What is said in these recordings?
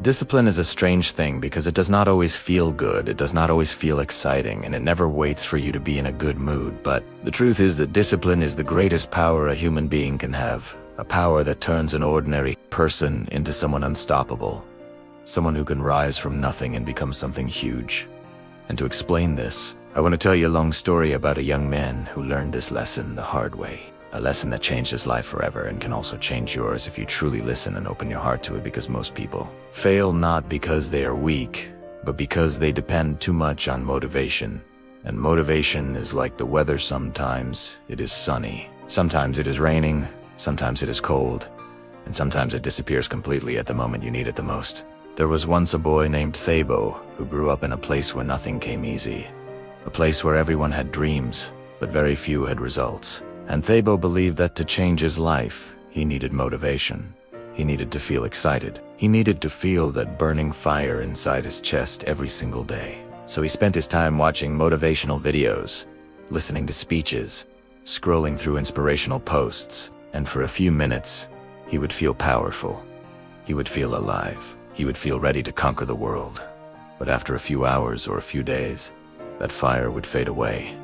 Discipline is a strange thing because it does not always feel good, it does not always feel exciting, and it never waits for you to be in a good mood. But the truth is that discipline is the greatest power a human being can have. A power that turns an ordinary person into someone unstoppable. Someone who can rise from nothing and become something huge. And to explain this, I want to tell you a long story about a young man who learned this lesson the hard way. A lesson that changed his life forever and can also change yours if you truly listen and open your heart to it, because most people fail not because they are weak, but because they depend too much on motivation. And motivation is like the weather. Sometimes it is sunny, sometimes it is raining, sometimes it is cold, and sometimes it disappears completely at the moment you need it the most. There was once a boy named Thabo who grew up in a place where nothing came easy. A place where everyone had dreams, but very few had results. And Thabo believed that to change his life, he needed motivation. He needed to feel excited. He needed to feel that burning fire inside his chest every single day. So he spent his time watching motivational videos, listening to speeches, scrolling through inspirational posts, and for a few minutes, he would feel powerful. He would feel alive. He would feel ready to conquer the world. But after a few hours or a few days, that fire would fade away.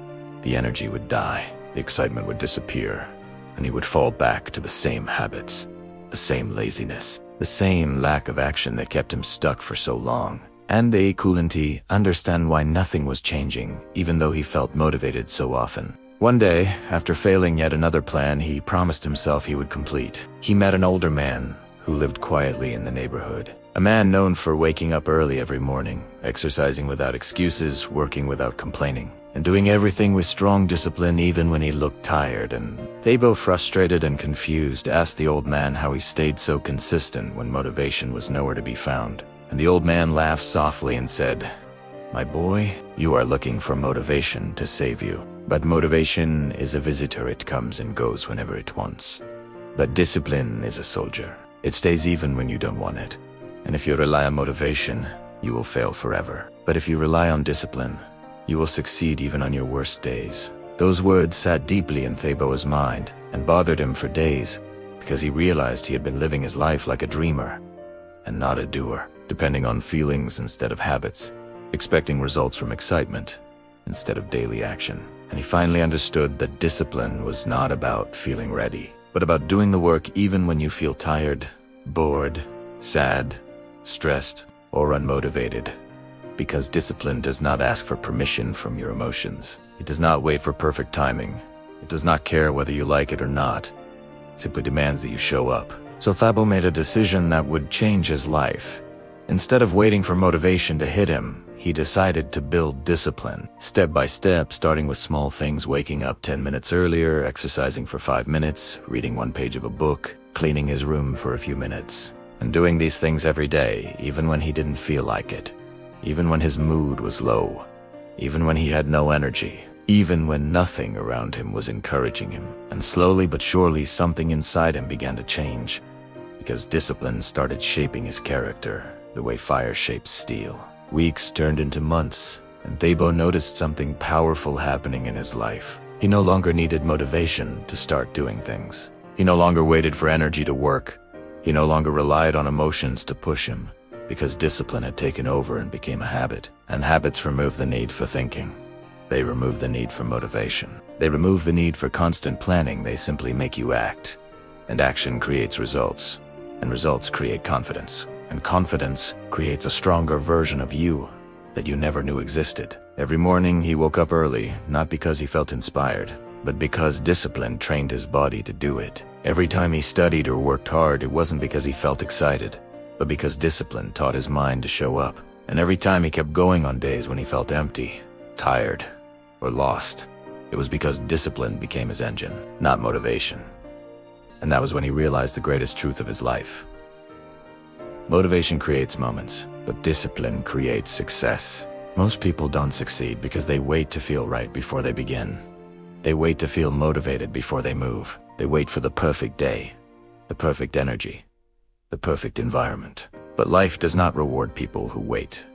The energy would die. The excitement would disappear, and he would fall back to the same habits, the same laziness, the same lack of action that kept him stuck for so long. And they couldn't understand why nothing was changing, even though he felt motivated so often. One day, after failing yet another plan he promised himself he would complete, he met an older man who lived quietly in the neighborhood. A man known for waking up early every morning, exercising without excuses, working without complaining, and doing everything with strong discipline even when he looked tired. And Thabo, frustrated and confused, asked the old man how he stayed so consistent when motivation was nowhere to be found. And the old man laughed softly and said, "My boy, you are looking for motivation to save you. But motivation is a visitor, it comes and goes whenever it wants. But discipline is a soldier. It stays even when you don't want it. And if you rely on motivation, you will fail forever. But if you rely on discipline, you will succeed even on your worst days." Those words sat deeply in Thabo's mind and bothered him for days, because he realized he had been living his life like a dreamer and not a doer, depending on feelings instead of habits, expecting results from excitement instead of daily action. And he finally understood that discipline was not about feeling ready, but about doing the work even when you feel tired, bored, sad, stressed, or unmotivated. Because discipline does not ask for permission from your emotions. It does not wait for perfect timing. It does not care whether you like it or not. It simply demands that you show up. So Thabo made a decision that would change his life. Instead of waiting for motivation to hit him, he decided to build discipline, step by step, starting with small things: waking up 10 minutes earlier, exercising for 5 minutes, reading 1 page of a book, cleaning his room for a few minutes, and doing these things every day, even when he didn't feel like it. Even when his mood was low, even when he had no energy, even when nothing around him was encouraging him. And slowly but surely something inside him began to change, because discipline started shaping his character, the way fire shapes steel. Weeks turned into months, and Thabo noticed something powerful happening in his life. He no longer needed motivation to start doing things. He no longer waited for energy to work. He no longer relied on emotions to push him, because discipline had taken over and became a habit. And habits remove the need for thinking. They remove the need for motivation. They remove the need for constant planning. They simply make you act. And action creates results. And results create confidence. And confidence creates a stronger version of you that you never knew existed. Every morning he woke up early, not because he felt inspired, but because discipline trained his body to do it. Every time he studied or worked hard, it wasn't because he felt excited, but because discipline taught his mind to show up. And every time he kept going on days when he felt empty, tired, or lost, it was because discipline became his engine, not motivation. And that was when he realized the greatest truth of his life. Motivation creates moments, but discipline creates success. Most people don't succeed because they wait to feel right before they begin. They wait to feel motivated before they move. They wait for the perfect day, the perfect energy, the perfect environment. But life does not reward people who wait.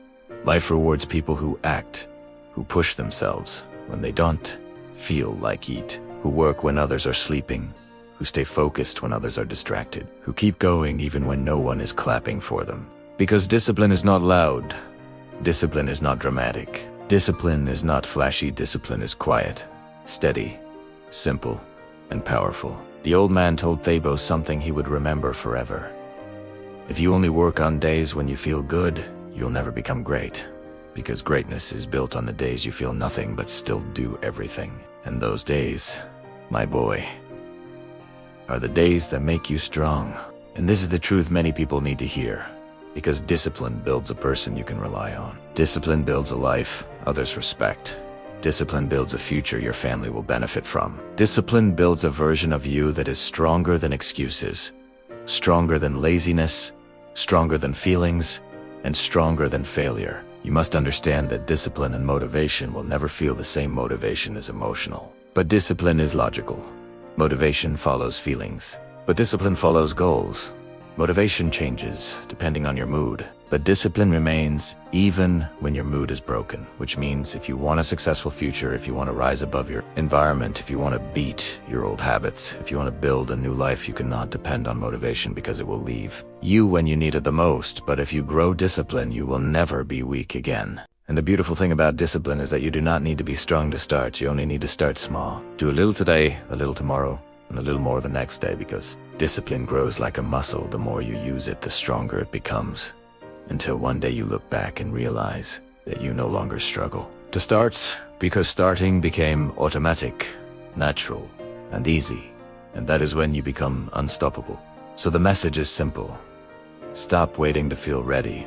Life rewards people who act, who push themselves when they don't feel like it, who work when others are sleeping, who stay focused when others are distracted, who keep going even when no one is clapping for them. Because discipline is not loud. Discipline is not dramatic. Discipline is not flashy. Discipline is quiet, steady, simple, and powerful. The old man told Thabo something he would remember forever. If you only work on days when you feel good, you'll never become great. Because greatness is built on the days you feel nothing but still do everything. And those days, my boy, are the days that make you strong. And this is the truth many people need to hear. Because discipline builds a person you can rely on. Discipline builds a life others respect. Discipline builds a future your family will benefit from. Discipline builds a version of you that is stronger than excuses, stronger than laziness, stronger than feelings, and stronger than failure. You must understand that discipline and motivation will never feel the same. Motivation is emotional, but discipline is logical. Motivation follows feelings, but discipline follows goals. Motivation changes depending on your mood, but discipline remains even when your mood is broken, which means if you want a successful future, if you want to rise above your environment, if you want to beat your old habits, if you want to build a new life, you cannot depend on motivation because it will leave you when you need it the most. But if you grow discipline, you will never be weak again. And the beautiful thing about discipline is that you do not need to be strong to start. You only need to start small. Do a little today, a little tomorrow, and a little more the next day, because discipline grows like a muscle. The more you use it, the stronger it becomes, until one day you look back and realize that you no longer struggle to start, because starting became automatic, natural, and easy. And that is when you become unstoppable. So the message is simple. Stop waiting to feel ready.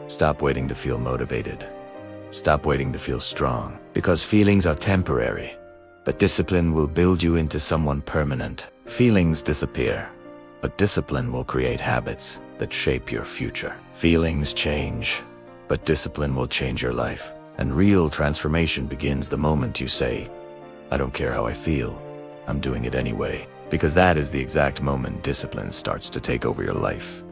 Stop waiting to feel motivated. Stop waiting to feel strong, because feelings are temporary. But discipline will build you into someone permanent. Feelings disappear, but discipline will create habits that shape your future. Feelings change, but discipline will change your life. And real transformation begins the moment you say, I don't care how I feel, I'm doing it anyway. Because that is the exact moment discipline starts to take over your life.